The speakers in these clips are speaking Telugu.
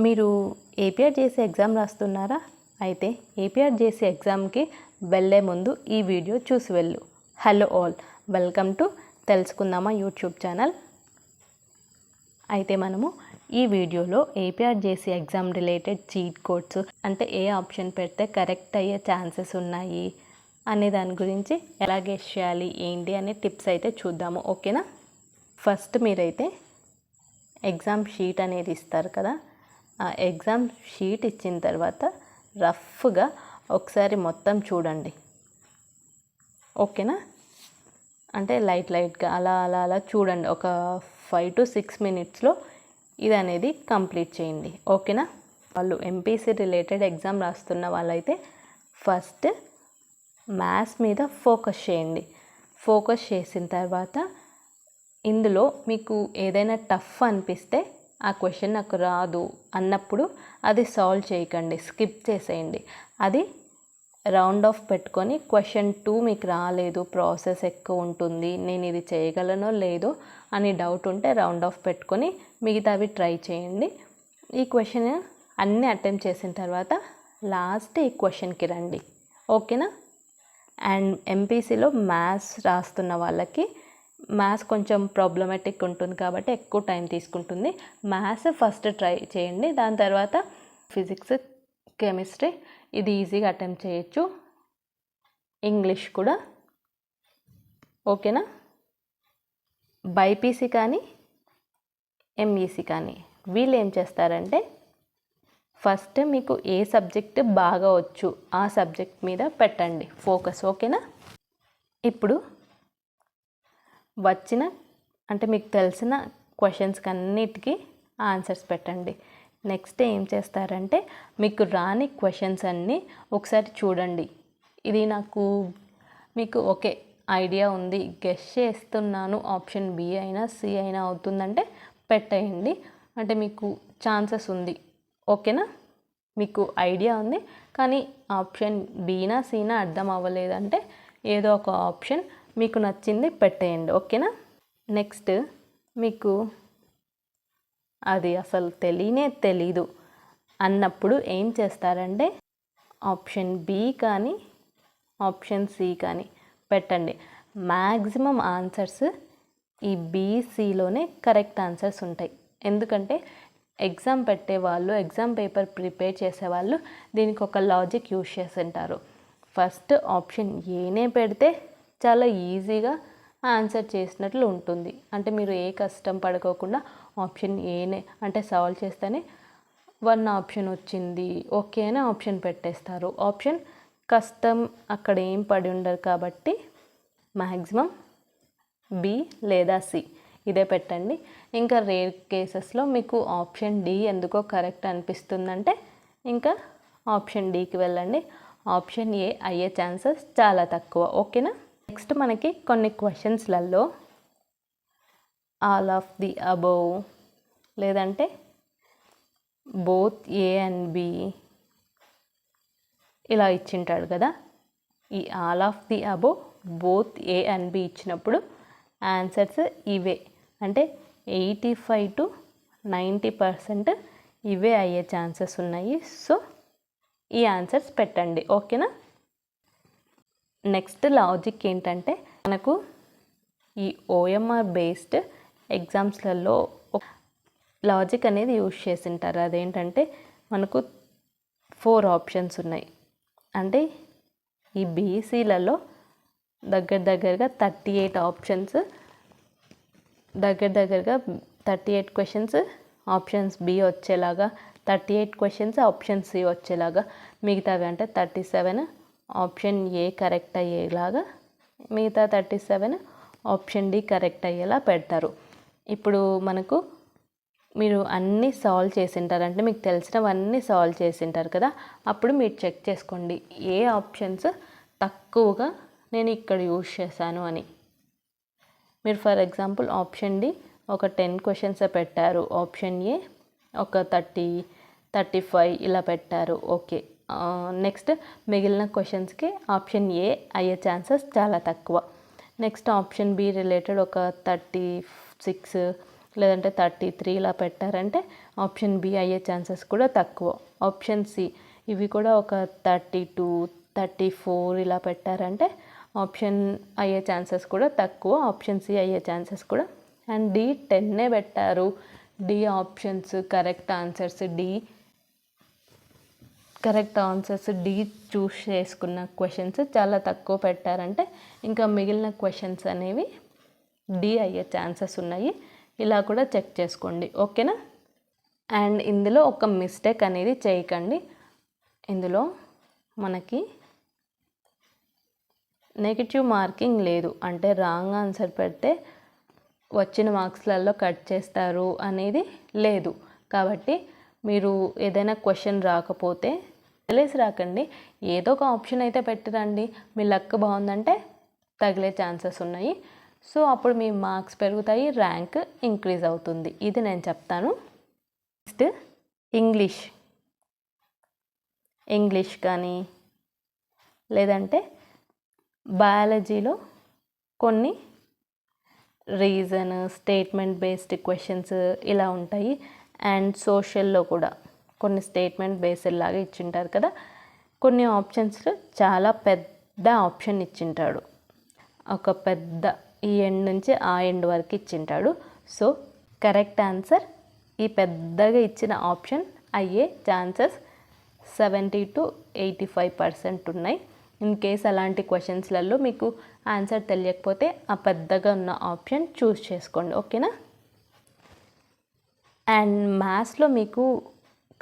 మీరు ఏపీఆర్జేసీ ఎగ్జామ్ రాస్తున్నారా? అయితే ఏపీఆర్జేసీ ఎగ్జామ్కి వెళ్ళే ముందు ఈ వీడియో చూసి వెళ్ళు. హలో ఆల్, వెల్కమ్ టు తెలుసుకుందామా యూట్యూబ్ ఛానల్. అయితే మనము ఈ వీడియోలో APRJC exam related cheat codes అంటే ఏ ఆప్షన్ పెడితే కరెక్ట్ అయ్యే ఛాన్సెస్ ఉన్నాయి అనే దాని గురించి ఎలా గెస్ చేయాలి ఏంటి అనే టిప్స్ అయితే చూద్దాము. ఓకేనా? ఫస్ట్ మీరైతే ఎగ్జామ్ షీట్ అనేది ఇస్తారు కదా, ఆ ఎగ్జామ్ షీట్ ఇచ్చిన తర్వాత రఫ్గా ఒకసారి మొత్తం చూడండి. ఓకేనా? అంటే లైట్గా అలా చూడండి. ఒక 5 to 6 minutesలో ఇది అనేది కంప్లీట్ చేయండి. ఓకేనా? వాళ్ళు ఎంపీసీ రిలేటెడ్ ఎగ్జామ్ రాస్తున్న వాళ్ళైతే ఫస్ట్ మ్యాథ్స్ మీద ఫోకస్ చేయండి. ఫోకస్ చేసిన తర్వాత ఇందులో మీకు ఏదైనా టఫ్ అనిపిస్తే ఆ క్వశ్చన్ నాకు రాదు అన్నప్పుడు అది సాల్వ్ చేయకండి, స్కిప్ చేసేయండి. అది రౌండ్ ఆఫ్ పెట్టుకొని క్వశ్చన్ 2 మీకు రాలేదు, ప్రాసెస్ ఎక్కువ ఉంటుంది, నేను ఇది చేయగలనో లేదో అని డౌట్ ఉంటే రౌండ్ ఆఫ్ పెట్టుకొని మిగతావి ట్రై చేయండి. ఈ క్వశ్చన్ అన్నీ అటెంప్ట్ చేసిన తర్వాత లాస్ట్ ఈ క్వశ్చన్కి రండి. ఓకేనా? అండ్ ఎంపీసీలో మ్యాథ్స్ రాస్తున్న వాళ్ళకి మ్యాథ్స్ కొంచెం ప్రాబ్లమాటిక్ ఉంటుంది కాబట్టి ఎక్కువ టైం తీసుకుంటుంది. మ్యాథ్స్ ఫస్ట్ ట్రై చేయండి, దాని తర్వాత ఫిజిక్స్, కెమిస్ట్రీ ఇది ఈజీగా అటెంప్ట్ చేయొచ్చు, ఇంగ్లీష్ కూడా. ఓకేనా? బైపీసీ కానీ ఎంఈసీ కానీ వీళ్ళు ఏం చేస్తారంటే ఫస్ట్ మీకు ఏ సబ్జెక్ట్ బాగా వచ్చు ఆ సబ్జెక్ట్ మీద పెట్టండి ఫోకస్. ఓకేనా? ఇప్పుడు వచ్చిన అంటే మీకు తెలిసిన క్వశ్చన్స్కి అన్నిటికీ ఆన్సర్స్ పెట్టండి. నెక్స్ట్ ఏం చేస్తారంటే మీకు రాని క్వశ్చన్స్ అన్నీ ఒకసారి చూడండి. ఇది మీకు ఓకే ఐడియా ఉంది, గెస్ చేస్తున్నాను, ఆప్షన్ బి అయినా సి అయినా అవుతుందంటే పెట్టేయండి. అంటే మీకు ఛాన్సెస్ ఉంది. ఓకేనా? మీకు ఐడియా ఉంది కానీ ఆప్షన్ బీనా సీనా అర్థం అవ్వలేదంటే ఏదో ఒక ఆప్షన్ మీకు నచ్చింది పెట్టేయండి. ఓకేనా? నెక్స్ట్ మీకు అది అసలు తెలీదు అన్నప్పుడు ఏం చేస్తారంటే ఆప్షన్ బి కానీ ఆప్షన్ సి కానీ పెట్టండి. మ్యాక్సిమం ఆన్సర్స్ ఈ బీసీలోనే కరెక్ట్ ఆన్సర్స్ ఉంటాయి. ఎందుకంటే ఎగ్జామ్ పెట్టేవాళ్ళు, ఎగ్జామ్ పేపర్ ప్రిపేర్ చేసేవాళ్ళు దీనికి ఒక లాజిక్ యూజ్ చేసి ఉంటారు. ఫస్ట్ ఆప్షన్ ఏనే పెడితే చాలా ఈజీగా ఆన్సర్ చేసినట్లు ఉంటుంది. అంటే మీరు ఏ కష్టం పడుకోకుండా ఆప్షన్ ఏనే అంటే సాల్వ్ చేస్తేనే 1 ఆప్షన్ వచ్చింది ఓకే అని ఆప్షన్ పెట్టేస్తారు. ఆప్షన్ కష్టం అక్కడ ఏం పడి ఉండరు కాబట్టి మ్యాక్సిమం బి లేదా సి ఇదే పెట్టండి. ఇంకా రేర్ కేసెస్లో మీకు ఆప్షన్ డి ఎందుకో కరెక్ట్ అనిపిస్తుందంటే ఇంకా ఆప్షన్ డికి వెళ్ళండి. ఆప్షన్ ఏ అయ్యే ఛాన్సెస్ చాలా తక్కువ. ఓకేనా? నెక్స్ట్ మనకి కొన్ని క్వశ్చన్స్లలో ఆల్ ఆఫ్ ది అబోవ్ లేదంటే బోత్ ఏ అండ్ బి ఇలా ఇచ్చింటాడు కదా. ఈ all of the above, both A and B ఇచ్చినప్పుడు ఆన్సర్స్ ఇవే అంటే 85 to 90% ఇవే అయ్యే ఛాన్సెస్ ఉన్నాయి. సో ఈ ఆన్సర్స్ పెట్టండి. ఓకేనా? నెక్స్ట్ లాజిక్ ఏంటంటే మనకు ఈ ఓఎంఆర్ బేస్డ్ ఎగ్జామ్స్లలో లాజిక్ అనేది యూజ్ చేసింటారు. అదేంటంటే మనకు 4 ఆప్షన్స్ ఉన్నాయి. అంటే ఈ బీసీలలో దగ్గరగా 38 ఆప్షన్స్, దగ్గరగా 38 క్వశ్చన్స్ ఆప్షన్స్ బి వచ్చేలాగా, 38 క్వశ్చన్స్ ఆప్షన్ సి వచ్చేలాగా, మిగతావి అంటే 37 ఆప్షన్ ఏ కరెక్ట్ అయ్యేలాగా, మిగతా 37 ఆప్షన్ డి కరెక్ట్ అయ్యేలా పెడతారు. ఇప్పుడు మీరు అన్నీ సాల్వ్ చేసింటారు అంటే మీకు తెలిసినవన్నీ సాల్వ్ చేసింటారు కదా, అప్పుడు మీరు చెక్ చేసుకోండి ఏ ఆప్షన్స్ తక్కువగా నేను ఇక్కడ యూజ్ చేశాను అని. మీరు ఫర్ ఎగ్జాంపుల్ ఆప్షన్ డి ఒక 10 క్వశ్చన్స్ పెట్టారు, ఆప్షన్ ఏ ఒక 30-35 ఇలా పెట్టారు. ఓకే. నెక్స్ట్ మిగిలిన క్వశ్చన్స్కి ఆప్షన్ ఏ అయ్యే ఛాన్సెస్ చాలా తక్కువ. నెక్స్ట్ ఆప్షన్ బి రిలేటెడ్ ఒక 36 లేదంటే 33 ఇలా పెట్టారంటే ఆప్షన్ బి అయ్యే ఛాన్సెస్ కూడా తక్కువ. ఆప్షన్ సి ఇవి కూడా ఒక 32, 34 ఇలా పెట్టారంటే ఆప్షన్ అయ్యే ఛాన్సెస్ కూడా తక్కువ. ఆప్షన్ సి అయ్యే ఛాన్సెస్ కూడా. అండ్ డి 10 పెట్టారు. D options correct answers D choose చేసుకున్న క్వశ్చన్స్ చాలా తక్కువ పెట్టారంటే ఇంకా మిగిలిన క్వశ్చన్స్ అనేవి డి అయ్యే ఛాన్సెస్ ఉన్నాయి. ఇలా కూడా చెక్ చేసుకోండి, ఓకేనా. అండ్ ఇందులో ఒక మిస్టేక్ అనేది చేయకండి. ఇందులో మనకి నెగిటివ్ మార్కింగ్ లేదు, అంటే రాంగ్ ఆన్సర్ పెడితే వచ్చిన మార్క్స్లలో కట్ చేస్తారు అనేది లేదు. కాబట్టి మీరు ఏదైనా క్వశ్చన్ రాకపోతే వదిలేసి రాకండి, ఏదో ఒక ఆప్షన్ అయితే పెట్టిరండి. మీ లక్ బాగుందంటే తగిలే ఛాన్సెస్ ఉన్నాయి. సో అప్పుడు మీ మార్క్స్ పెరుగుతాయి, ర్యాంక్ ఇంక్రీజ్ అవుతుంది. ఇది నేను చెప్తాను. నెక్స్ట్ ఇంగ్లీష్ కానీ లేదంటే బయాలజీలో కొన్ని రీజన్ స్టేట్మెంట్ బేస్డ్ క్వశ్చన్స్ ఇలా ఉంటాయి. అండ్ సోషల్లో కూడా కొన్ని స్టేట్మెంట్ బేస్డ్ లాగా ఇచ్చింటారు కదా. కొన్ని ఆప్షన్స్లో చాలా పెద్ద ఆప్షన్ ఇచ్చింటాడు, ఒక పెద్ద ఈ ఎండ్ నుంచి ఆ ఎండ్ వరకు ఇచ్చింటాడు. సో కరెక్ట్ ఆన్సర్ ఈ పెద్దగా ఇచ్చిన ఆప్షన్ అయ్యే ఛాన్సెస్ 70 to 85% ఉన్నాయి. ఇన్ కేస్ అలాంటి క్వశ్చన్స్లలో మీకు ఆన్సర్ తెలియకపోతే ఆ పెద్దగా ఉన్న ఆప్షన్ చూస్ చేసుకోండి, ఓకేనా. అండ్ మ్యాథ్స్లో మీకు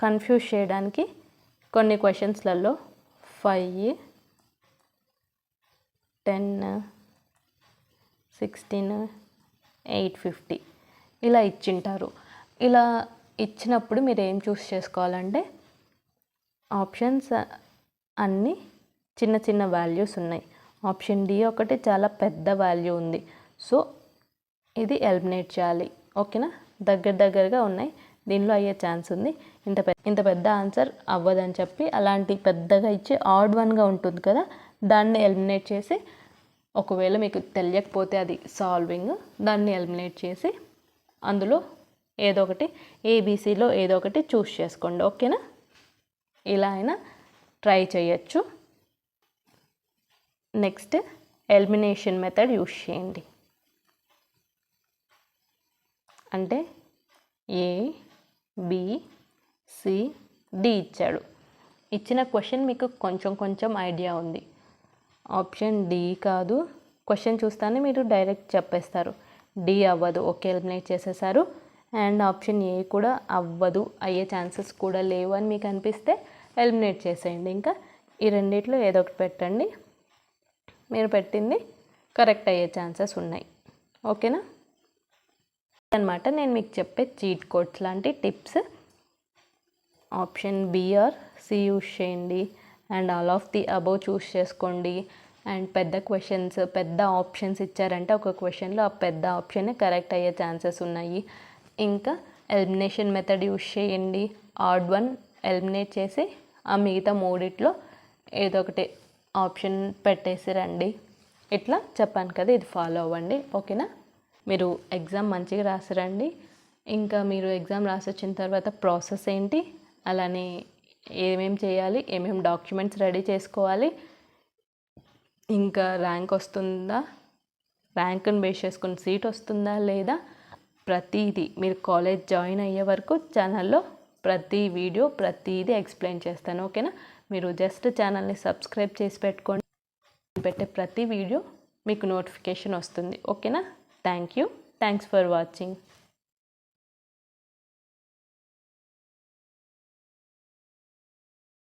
కన్ఫ్యూజ్ చేయడానికి కొన్ని క్వశ్చన్స్లలో 5, 10, 16, 850 ఇలా ఇచ్చింటారు. ఇలా ఇచ్చినప్పుడు మీరు ఏం చూస్ చేసుకోవాలంటే ఆప్షన్స్ అన్నీ చిన్న చిన్న వాల్యూస్ ఉన్నాయి. ఆప్షన్ డి ఒకటి చాలా పెద్ద వాల్యూ ఉంది. సో ఇది ఎలిమినేట్ చేయాలి, ఓకేనా. దగ్గరగా ఉన్నాయి, దీనిలో అయ్యే ఛాన్స్ ఉంది. ఇంత పెద్ద ఆన్సర్ అవ్వదని చెప్పి అలాంటి పెద్దగా ఇచ్చి ఆడ్ వన్గా ఉంటుంది కదా, దాన్ని ఎలిమినేట్ చేసి, ఒకవేళ మీకు తెలియకపోతే అది సాల్వింగ్, దాన్ని ఎలిమినేట్ చేసి అందులో ఏదో ఒకటి ఏబీసీలో ఏదో ఒకటి చూస్ చేసుకోండి, ఓకేనా. ఇలా అయినా ట్రై చేయొచ్చు. నెక్స్ట్ ఎలిమినేషన్ మెథడ్ యూస్ చేయండి. అంటే ఏ, బి, సి, డి ఇచ్చాడు. ఇచ్చిన క్వశ్చన్ మీకు కొంచెం ఐడియా ఉంది. ఆప్షన్ డి కాదు, క్వశ్చన్ చూస్తానే మీరు డైరెక్ట్ చెప్పేస్తారు డి అవ్వదు, ఓకే ఎలిమినేట్ చేసేసారు. అండ్ ఆప్షన్ ఏ కూడా అవ్వదు, అయ్యే ఛాన్సెస్ కూడా లేవు అని మీకు అనిపిస్తే ఎలిమినేట్ చేసేయండి. ఇంకా ఈ రెండిట్లో ఏదో ఒకటి పెట్టండి, మీరు పెట్టింది కరెక్ట్ అయ్యే ఛాన్సెస్ ఉన్నాయి, ఓకేనా. అన్నమాట నేను మీకు చెప్పే చీట్ కోడ్స్ లాంటి tips. Option B or C use చేయండి and all of the above choose చేసుకోండి. అండ్ పెద్ద క్వశ్చన్స్, పెద్ద ఆప్షన్స్ ఇచ్చారంటే ఒక క్వశ్చన్లో ఆ పెద్ద ఆప్షనే కరెక్ట్ అయ్యే ఛాన్సెస్ ఉన్నాయి. ఇంకా ఎలిమినేషన్ మెథడ్ యూస్ చేయండి. ఆడ్ వన్ ఎలిమినేట్ చేసి ఆ మిగతా మూడిట్లో ఏదో ఒకటి ఆప్షన్ పెట్టేసి రండి. ఇట్లా చెప్పాను కదా, ఇది ఫాలో అవ్వండి, ఓకేనా. మీరు ఎగ్జామ్ మంచిగా రాసిరండి. ఇంకా మీరు ఎగ్జామ్ రాసి వచ్చిన తర్వాత ప్రాసెస్ ఏంటి, అలానే ఏమేం చేయాలి, ఏమేం డాక్యుమెంట్స్ రెడీ చేసుకోవాలి, ఇంకా ర్యాంక్ వస్తుందా, ర్యాంక్ని బేస్ చేసుకుని సీట్ వస్తుందా లేదా, ప్రతిదీ మీరు కాలేజ్ జాయిన్ అయ్యే వరకు ఛానల్లో ప్రతి వీడియో ప్రతిదీ ఎక్స్ప్లెయిన్ చేస్తాను, ఓకేనా. మీరు జస్ట్ ఛానల్ని సబ్స్క్రైబ్ చేసి పెట్టుకోండి, పెట్టే ప్రతి వీడియో మీకు నోటిఫికేషన్ వస్తుంది, ఓకేనా. Thanks for watching.